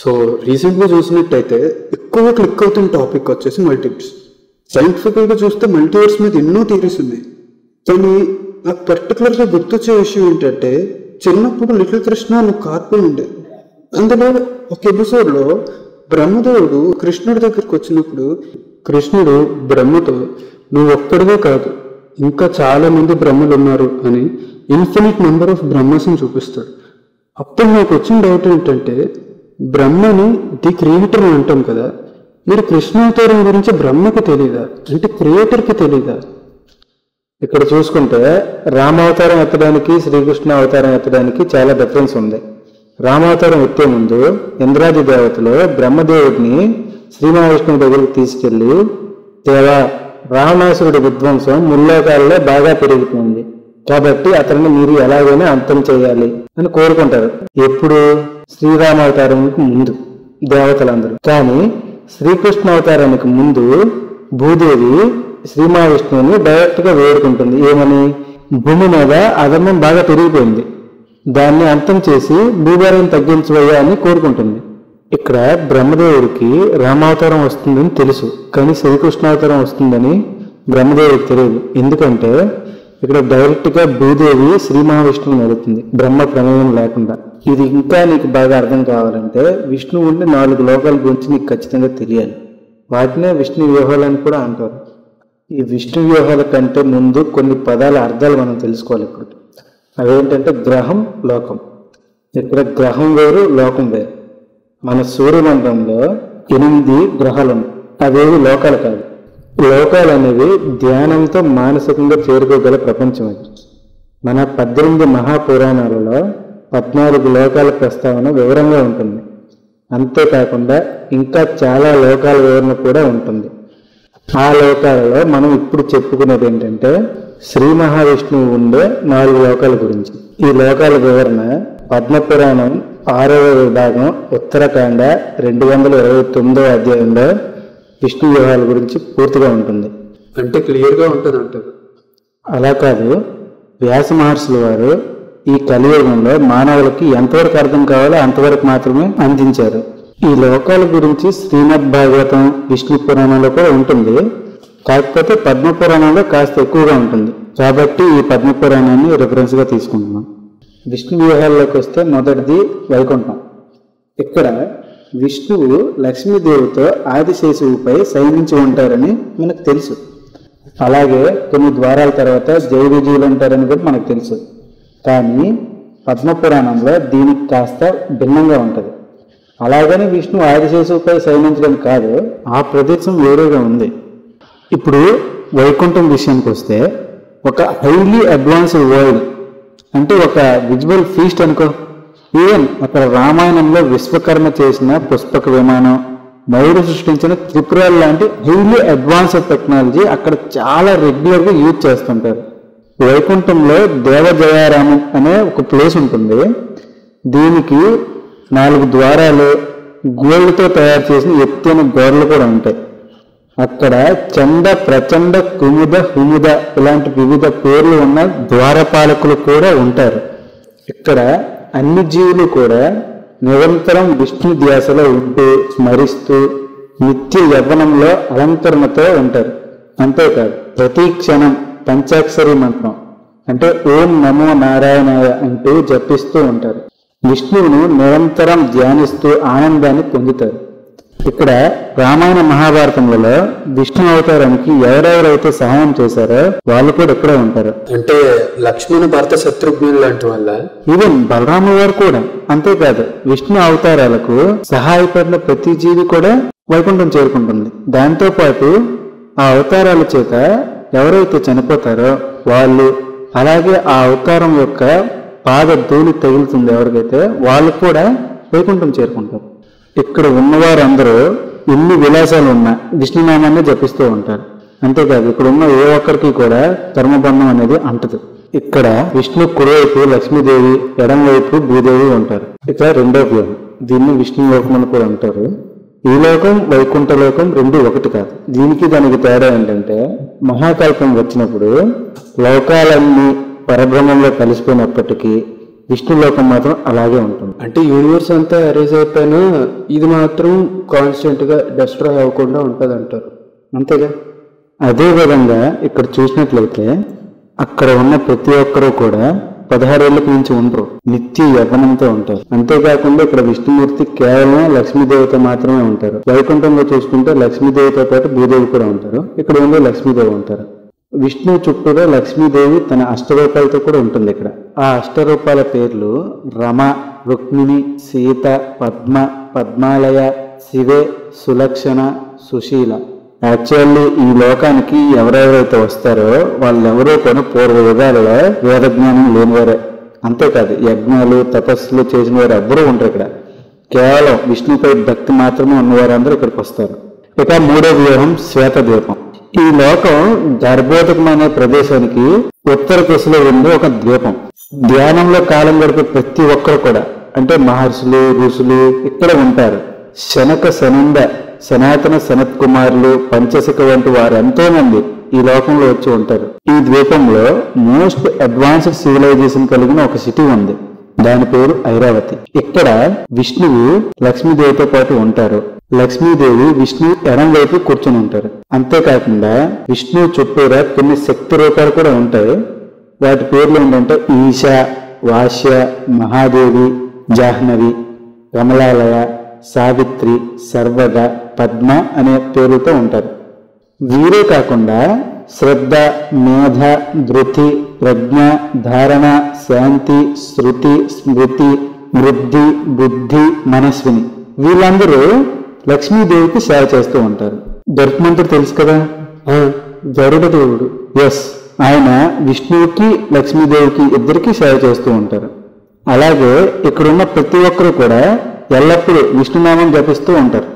So రీసెంట్గా చూసినట్టయితే ఎక్కువ క్లిక్ అవుతున్న టాపిక్ వచ్చేసి మల్టీవర్స్. సైంటిఫికల్గా చూస్తే మల్టీవర్స్ మీద ఎన్నో థియరీస్ ఉన్నాయి. కానీ నాకు పర్టికులర్గా గుర్తొచ్చే విషయం ఏంటంటే, చిన్నప్పుడు లిటిల్ కృష్ణ అని కార్టూన్ ఉండేది. అందులో ఒక ఎపిసోడ్లో బ్రహ్మదేవుడు కృష్ణుడి దగ్గరికి వచ్చినప్పుడు కృష్ణుడు బ్రహ్మతో నువ్వు ఒక్కడివే కాదు, ఇంకా చాలా మంది బ్రహ్మలు ఉన్నారు అని ఇన్ఫినిట్ నెంబర్ ఆఫ్ బ్రహ్మస్ని చూపిస్తాడు. అప్పుడు నాకు వచ్చిన డౌట్ ఏంటంటే, బ్రహ్మని ది క్రియేటర్ అని అంటాం కదా, మీరు కృష్ణావతారం గురించి బ్రహ్మకి తెలీదా, అంటే క్రియేటర్కి తెలీదా? ఇక్కడ చూసుకుంటే రామావతారం ఎత్తడానికి శ్రీకృష్ణ అవతారం ఎత్తడానికి చాలా డిఫరెన్స్ ఉంది. రామావతారం ఎత్తే ముందు ఇంద్రాది దేవతలు బ్రహ్మదేవుడిని శ్రీ మహావిష్ణువు దగ్గరికి తీసుకెళ్లి, దేవా రావణాసురుడి విధ్వంసం ముల్లోకాల్లో బాగా పెరుగుతుంది కాబట్టి అతన్ని మీరు ఎలాగైనా అంతం చేయాలి అని కోరుకుంటారు. ఎప్పుడు? శ్రీరామావతారానికి ముందు దేవతలందరూ. కానీ శ్రీకృష్ణ అవతారానికి ముందు భూదేవి శ్రీ మహావిష్ణువుని డైరెక్ట్ గా వేడుకుంటుంది. ఏమని? భూమి మీద అధర్మం బాగా పెరిగిపోయింది, దాన్ని అంతం చేసి భూభారం తగ్గించవయ్యా అని కోరుకుంటుంది. ఇక్కడ బ్రహ్మదేవుడికి రామావతారం వస్తుందని తెలుసు, కానీ శ్రీకృష్ణావతారం వస్తుందని బ్రహ్మదేవుడికి తెలియదు. ఎందుకంటే ఇక్కడ డైరెక్ట్ గా భూదేవి శ్రీ మహావిష్ణువుని అడుగుతుంది, బ్రహ్మ ప్రమేయం లేకుండా. ఇది ఇంకా నీకు బాగా అర్థం కావాలంటే విష్ణువు ఉండే 4 లోకాల గురించి నీకు ఖచ్చితంగా తెలియాలి. వాటినే విష్ణు వ్యూహాలని కూడా అంటారు. ఈ విష్ణు వ్యూహాల కంటే ముందు కొన్ని పదాల అర్థాలు మనం తెలుసుకోవాలి. ఇప్పుడు అవేంటంటే గ్రహం, లోకం. ఇక్కడ గ్రహం వేరు, లోకం వేరు. మన సూర్యమండలంలో 8 గ్రహాలు ఉన్నాయి, అవేవి లోకాలు కాదు. లోకాలు అనేవి ధ్యానంతో మానసికంగా చేరుకోగల ప్రపంచం. అది మన 18 మహాపురాణాలలో 14 లోకాల ప్రస్తావన వివరంగా ఉంటుంది. అంతేకాకుండా ఇంకా చాలా లోకాల వివరణ కూడా ఉంటుంది. ఆ లోకాలలో మనం ఇప్పుడు చెప్పుకునేది ఏంటంటే శ్రీ మహావిష్ణువు ఉండే 4 లోకాల గురించి. ఈ లోకాల వివరణ పద్మపురాణం 6వ విభాగం ఉత్తరాఖండ 229వ అధ్యాయంలో విష్ణు వ్యూహాల గురించి పూర్తిగా ఉంటుంది. అంటే క్లియర్గా ఉంటుంది అంటారు. అలా కాదు, వ్యాస మహర్షుల వారు ఈ కలియుగంలో మానవులకి ఎంతవరకు అర్థం కావాలో అంతవరకు మాత్రమే అందించారు. ఈ లోకాల గురించి శ్రీమద్ భాగవతం, విష్ణు పురాణంలో కూడా ఉంటుంది. కాకపోతే పద్మపురాణంలో కాస్త ఎక్కువగా ఉంటుంది కాబట్టి ఈ పద్మపురాణాన్ని రిఫరెన్స్ గా తీసుకుంటున్నాం. విష్ణు వ్యూహాల్లోకి వస్తే మొదటిది వైకుంఠం. ఇక్కడ విష్ణువు లక్ష్మీదేవితో ఆదిశేషువుపై శయనించి ఉంటారని మనకు తెలుసు. అలాగే కొన్ని ద్వారాల తర్వాత జై విజయులు ఉంటారని కూడా మనకు తెలుసు. కానీ పద్మపురాణంలో దీనికి కాస్త భిన్నంగా ఉంటుంది. అలాగని విష్ణు ఆదిశేషువుపై శయనించడం కాదు, ఆ ప్రదేశం వేరేగా ఉంది. ఇప్పుడు వైకుంఠం విషయానికి వస్తే ఒక హైలీ అడ్వాన్స్డ్ వరల్డ్, అంటే ఒక విజువల్ ఫీస్ట్ అనుకో. ఈవెన్ అక్కడ రామాయణంలో విశ్వకర్మ చేసిన పుష్పక విమానం, మౌర్య సృష్టించిన త్రిపురాలు లాంటి హైలీ అడ్వాన్స్డ్ టెక్నాలజీ అక్కడ చాలా రెగ్యులర్గా యూజ్ చేస్తుంటారు. వైకుంఠంలో దేవజయారామం అనే ఒక ప్లేస్ ఉంటుంది. దీనికి 4 ద్వారాలు, గోల్డ్తో తయారు చేసిన ఎత్తైన గోడలు కూడా ఉంటాయి. అక్కడ చండ, ప్రచండ, కుముద, హుముద ఇలాంటి వివిధ పేర్లు ఉన్న ద్వారపాలకులు కూడా ఉంటారు. ఇక్కడ అన్ని జీవులు కూడా నిరంతరం విష్ణు ధ్యాసలో ఉంటూ స్మరిస్తూ నిత్య యవ్వనంలో అలంకరణతో ఉంటారు. అంతేకాదు ప్రతి క్షణం పంచాక్షరి మంత్రం అంటే ఓం నమో నారాయణాయ అంటూ జపిస్తూ ఉంటారు. విష్ణువును నిరంతరం ధ్యానిస్తూ ఆనందాన్ని పొందుతారు. ఇక్కడ రామాయణ మహాభారతంలో విష్ణు అవతారానికి ఎవరెవరైతే సహాయం చేశారో వాళ్ళు కూడా ఇక్కడే ఉంటారు. అంటే లక్ష్మణ, భరత, శత్రుఘ్నులు లాంటి వాళ్ళ. ఈవెన్ బలరామ వారు కూడా. అంతేకాదు విష్ణు అవతారాలకు సహాయపడిన ప్రతి జీవి కూడా వైకుంఠం చేరుకుంటుంది. దాంతో పాటు ఆ అవతారాల చేత ఎవరైతే చనిపోతారో వాళ్ళు, అలాగే ఆ అవతారం యొక్క పాద ధూళి తగులుతుంది ఎవరికైతే, వాళ్ళు కూడా వైకుంఠం చేరుకుంటారు. ఇక్కడ ఉన్నవారందరూ ఎన్ని విలాసాలు ఉన్నా విష్ణునామాన్ని జపిస్తూ ఉంటారు. అంతేకాదు ఇక్కడ ఉన్న ఏ ఒక్కరికి కూడా కర్మబంధం అనేది అంటదు. ఇక్కడ విష్ణు కుడివైపు లక్ష్మీదేవి, ఎడంవైపు భూదేవి ఉంటారు. ఇక రెండో వ్యూహం, దీన్ని విష్ణు లోకం అని కూడా అంటారు. ఈ లోకం వైకుంఠ లోకం 2 ఒకటి కాదు. దానికి తేడా ఏంటంటే మహాకల్పం వచ్చినప్పుడు లోకాలన్నీ పరబ్రహ్మంలో కలిసిపోయినప్పటికీ విష్ణులోకం మాత్రం అలాగే ఉంటుంది. అంటే యూనివర్స్ అంతా అరేజ్ అయిపోయినా ఇది మాత్రం కాన్స్టెంట్ గా డిస్ట్రాయ్ అవ్వకుండా ఉంటది అంటారు, అంతేగా? అదే విధంగా ఇక్కడ చూసినట్లయితే అక్కడ ఉన్న ప్రతి ఒక్కరూ కూడా 16 ఏళ్ళకి మించి ఉండరు, నిత్య యవ్వనంతో ఉంటారు. అంతేకాకుండా ఇక్కడ విష్ణుమూర్తి కేవలం లక్ష్మీదేవితో మాత్రమే ఉంటారు. వైకుంఠంలో చూసుకుంటే లక్ష్మీదేవితో పాటు భూదేవి కూడా ఉంటారు, ఇక్కడ ఉండే లక్ష్మీదేవి ఉంటారు. విష్ణు చుట్టూరా లక్ష్మీదేవి తన అష్టరూపాలతో కూడా ఉంటుంది. ఇక్కడ ఆ అష్టరూపాల పేర్లు రమ, రుక్మిణి, సీత, పద్మ, పద్మాలయ, శివే, సులక్షణ, సుశీల. యాక్చువల్లీ ఈ లోకానికి ఎవరెవరైతే వస్తారో వాళ్ళెవరూ కూడా పూర్వ యుగాలలో వేద జ్ఞానం లేనివారే. అంతేకాదు యజ్ఞాలు తపస్సులు చేసిన వారు ఎవ్వరూ ఉంటారు. ఇక్కడ కేవలం విష్ణుపై భక్తి మాత్రమే ఉన్నవారందరూ ఇక్కడికి వస్తారు. ఇక 3వ వ్యూహం శ్వేతద్వీపం. ఈ లోకం గర్భోదకం అనే ప్రదేశానికి ఉత్తర దిశలో ఉండే ఒక ద్వీపం. ధ్యానంలో కాలం గడిపే ప్రతి ఒక్కరు కూడా, అంటే మహర్షులు, ఋషులు ఇక్కడ ఉంటారు. శనక, సనంద, సనాతన సనత్ కుమారులు, పంచశిఖ వంటి వారు ఎంతో మంది ఈ లోకంలో వచ్చి ఉంటారు. ఈ ద్వీపంలో మోస్ట్ అడ్వాన్స్డ్ సివిలైజేషన్ కలిగిన ఒక సిటీ ఉంది, దాని పేరు ఐరావతి. ఇక్కడ విష్ణువు లక్ష్మీదేవితో పాటు ఉంటారు. లక్ష్మీదేవి విష్ణు ఎడం వైపు కూర్చొని ఉంటారు. అంతేకాకుండా విష్ణు చుట్టూరా కొన్ని శక్తి రూపాలు కూడా ఉంటాయి. వాటి పేర్లు ఏంటంటే ఈశ, వాష్య, మహాదేవి, జాహ్నవి, కమలాలయ, సావిత్రి, సర్వగ, పద్మ అనే పేరుతో ఉంటారు. వీరే కాకుండా శ్రద్ధ, మేధ, ధృతి, ప్రజ్ఞ, ధారణ, శాంతి, శృతి, స్మృతి, వృద్ధి, బుద్ధి, మనస్విని వీళ్ళందరూ లక్ష్మీదేవికి సేవ చేస్తూ ఉంటారు. గరుత్మంతుడు తెలుసు కదా, గరుడ దేవుడు. ఎస్, ఆయన విష్ణువుకి లక్ష్మీదేవికి ఇద్దరికి సేవ చేస్తూ ఉంటారు. అలాగే ఇక్కడున్న ప్రతి ఒక్కరు కూడా ఎల్లప్పుడూ విష్ణునామం జపిస్తూ ఉంటారు.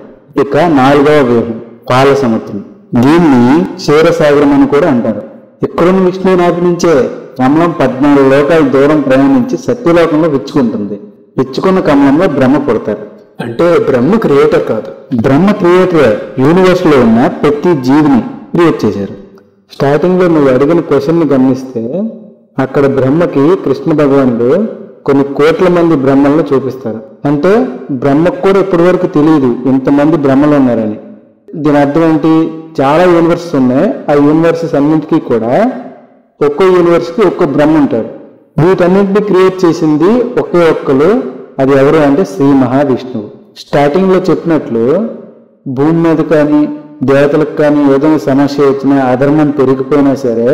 ఇక 4వ వ్యూహం పాల సముద్రం. దీన్ని క్షీరసాగరం అని కూడా అంటారు. ఇక్కడున్న విష్ణువు నాటి నుంచే కమలం 14 లోకాల దూరం ప్రయాణించి సత్యలోకంలో విచ్చుకుంటుంది. విచ్చుకున్న కమలంలో బ్రహ్మ పుడతారు. అంటే బ్రహ్మ క్రియేటర్ కాదు, బ్రహ్మ క్రియేటర్. యూనివర్స్ లో ఉన్న ప్రతి జీవిని క్రియేట్ చేశారు. స్టార్టింగ్ లో నువ్వు అడిగిన క్వశ్చన్ ని గమనిస్తే అక్కడ బ్రహ్మకి కృష్ణ భగవానుడు కొన్ని కోట్ల మంది బ్రహ్మలను చూపిస్తారు. అంటే బ్రహ్మకు కూడా ఇప్పటి వరకు తెలియదు ఇంతమంది బ్రహ్మలు ఉన్నారని. దీని అర్థం ఏంటి? చాలా యూనివర్సెస్ ఉన్నాయి. ఆ యూనివర్సెస్ అన్నింటికీ కూడా ఒక్కో యూనివర్స్ కి ఒక్కో బ్రహ్మ ఉంటాడు. వీటన్నింటినీ క్రియేట్ చేసింది ఒకే ఒక్కరు. అది ఎవరు అంటే శ్రీ మహావిష్ణువు. స్టార్టింగ్ లో చెప్పినట్లు భూమి మీద కానీ దేవతలకు కానీ ఏదైనా సమస్య వచ్చినా, అధర్మం పెరిగిపోయినా సరే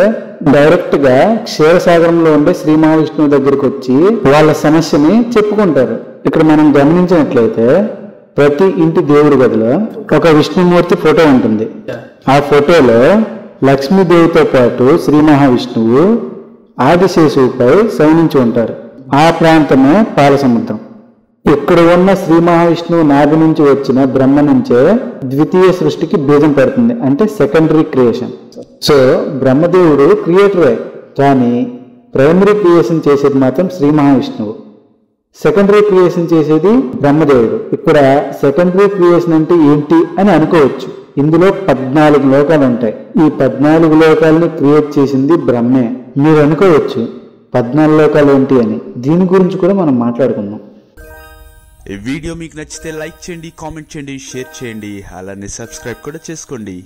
డైరెక్ట్ గా క్షీరసాగరంలో ఉండే శ్రీ మహావిష్ణువు దగ్గరికి వచ్చి వాళ్ళ సమస్యని చెప్పుకుంటారు. ఇక్కడ మనం గమనించినట్లయితే ప్రతి ఇంటి దేవుడి గదిలో ఒక విష్ణుమూర్తి ఫోటో ఉంటుంది. ఆ ఫోటోలో లక్ష్మీదేవితో పాటు శ్రీ మహావిష్ణువు ఆదిశేషువుపై శయనించి ఉంటారు. ఆ ప్రాంతమే పాల సముద్రం. ఇక్కడ ఉన్న శ్రీ మహావిష్ణువు నాభి నుంచి వచ్చిన బ్రహ్మ నుంచే ద్వితీయ సృష్టికి బీజం పడుతుంది, అంటే సెకండరీ క్రియేషన్. సో బ్రహ్మదేవుడు క్రియేటరే, కానీ ప్రైమరీ క్రియేషన్ చేసేది మాత్రం శ్రీ మహావిష్ణువు. సెకండరీ క్రియేషన్ చేసేది బ్రహ్మదేవుడు. ఇక్కడ సెకండరీ క్రియేషన్ అంటే ఏంటి అని అనుకోవచ్చు. ఇందులో 14 లోకాలు ఉంటాయి. ఈ 14 లోకాలని క్రియేట్ చేసింది బ్రహ్మే. మీరు అనుకోవచ్చు 14 లోకాలు ఏంటి అని. దీని గురించి కూడా మనం మాట్లాడుకుందాం. ఈ వీడియో మీకు నచ్చితే లైక్ చేయండి, కామెంట్ చేయండి, షేర్ చేయండి, అలానే సబ్స్క్రైబ్ కూడా చేసుకోండి.